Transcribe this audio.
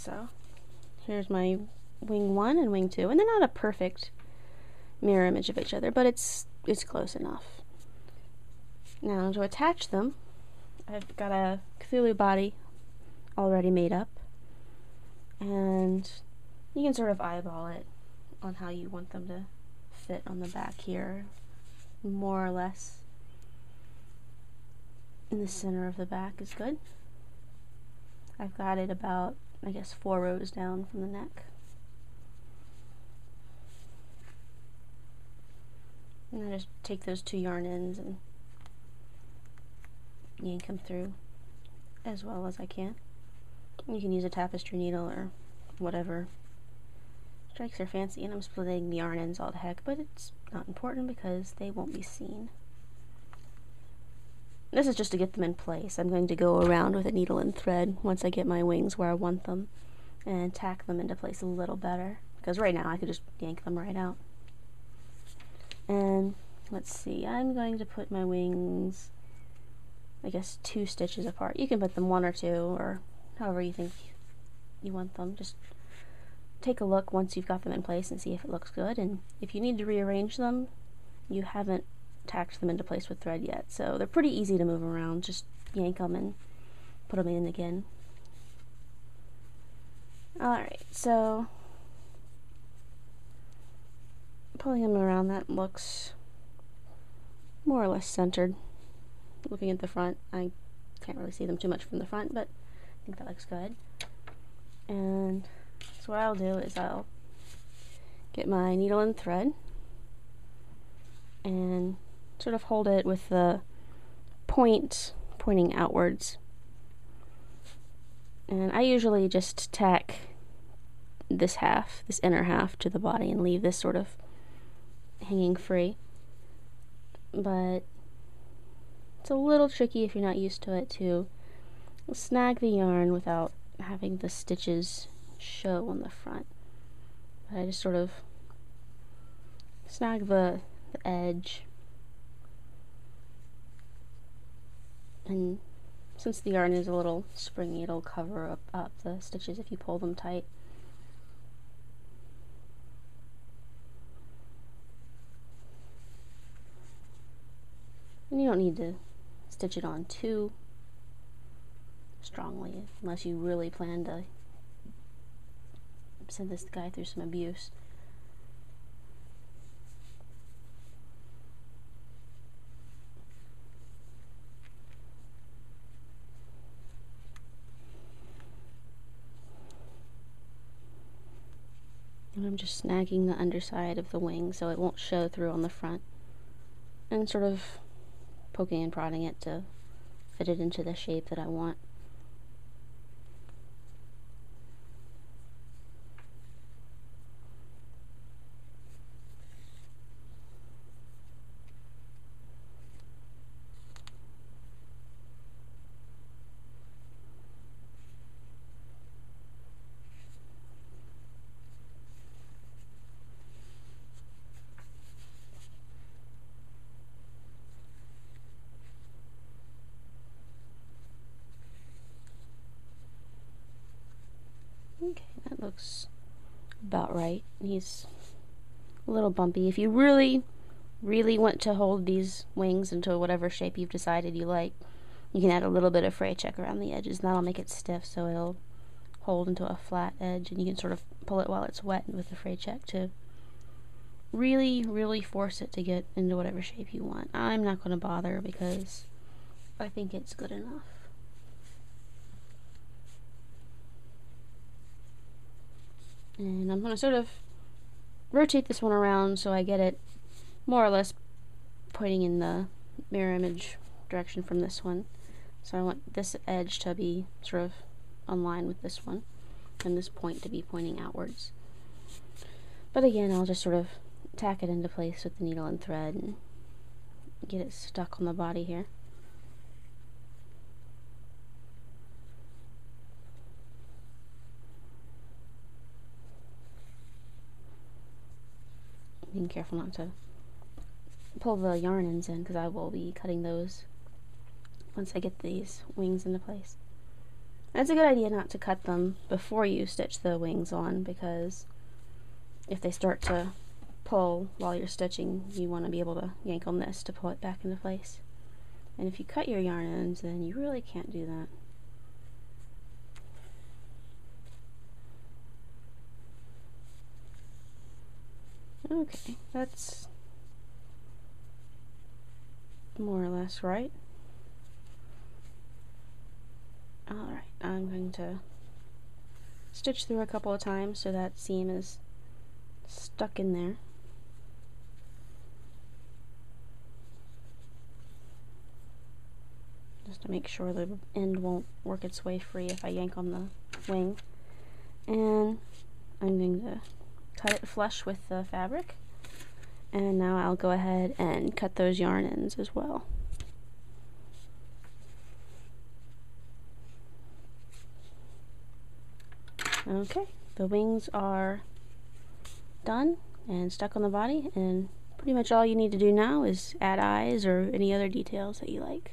So here's my wing 1 and wing 2, and they're not a perfect mirror image of each other, but it's close enough. Now to attach them, I've got a Cthulhu body already made up, and you can sort of eyeball it on how you want them to fit on the back here, more or less. In the center of the back is good. I've got it about, I guess, 4 rows down from the neck. And I just take those 2 yarn ends and yank them through as well as I can. You can use a tapestry needle or whatever strikes your fancy, and I'm splitting the yarn ends all to heck, but it's not important because they won't be seen. This is just to get them in place. I'm going to go around with a needle and thread once I get my wings where I want them and tack them into place a little better, because right now I could just yank them right out. And let's see, I'm going to put my wings, I guess, 2 stitches apart. You can put them 1 or 2 or however you think you want them. Just take a look once you've got them in place and see if it looks good, and if you need to rearrange them, you haven't tacked them into place with thread yet, so they're pretty easy to move around. Just yank them and put them in again. Alright, so pulling them around, that looks more or less centered. Looking at the front, I can't really see them too much from the front, but I think that looks good. And so what I'll do is I'll get my needle and thread and sort of hold it with the point pointing outwards. And I usually just tack this half, this inner half, to the body and leave this sort of hanging free. But it's a little tricky if you're not used to it to snag the yarn without having the stitches show on the front. But I just sort of snag the edge, and since the yarn is a little springy, it'll cover up the stitches if you pull them tight. And you don't need to stitch it on too strongly unless you really plan to send this guy through some abuse. And I'm just snagging the underside of the wing so it won't show through on the front, and sort of poking and prodding it to fit it into the shape that I want. Okay, that looks about right. He's a little bumpy. If you really, really want to hold these wings into whatever shape you've decided you like, you can add a little bit of fray check around the edges, and that'll make it stiff so it'll hold into a flat edge, and you can sort of pull it while it's wet with the fray check to really, really force it to get into whatever shape you want. I'm not going to bother because I think it's good enough. And I'm going to sort of rotate this one around so I get it more or less pointing in the mirror image direction from this one. So I want this edge to be sort of on line with this one, and this point to be pointing outwards. But again, I'll just sort of tack it into place with the needle and thread and get it stuck on the body here. Being careful not to pull the yarn ends in, because I will be cutting those once I get these wings into place. It's a good idea not to cut them before you stitch the wings on, because if they start to pull while you're stitching, you want to be able to yank on this to pull it back into place. And if you cut your yarn ends, then you really can't do that. Okay, that's more or less right. Alright, I'm going to stitch through a couple of times so that seam is stuck in there. Just to make sure the end won't work its way free if I yank on the wing. And I'm going to cut it flush with the fabric. And now I'll go ahead and cut those yarn ends as well. Okay, the wings are done and stuck on the body, and pretty much all you need to do now is add eyes or any other details that you like.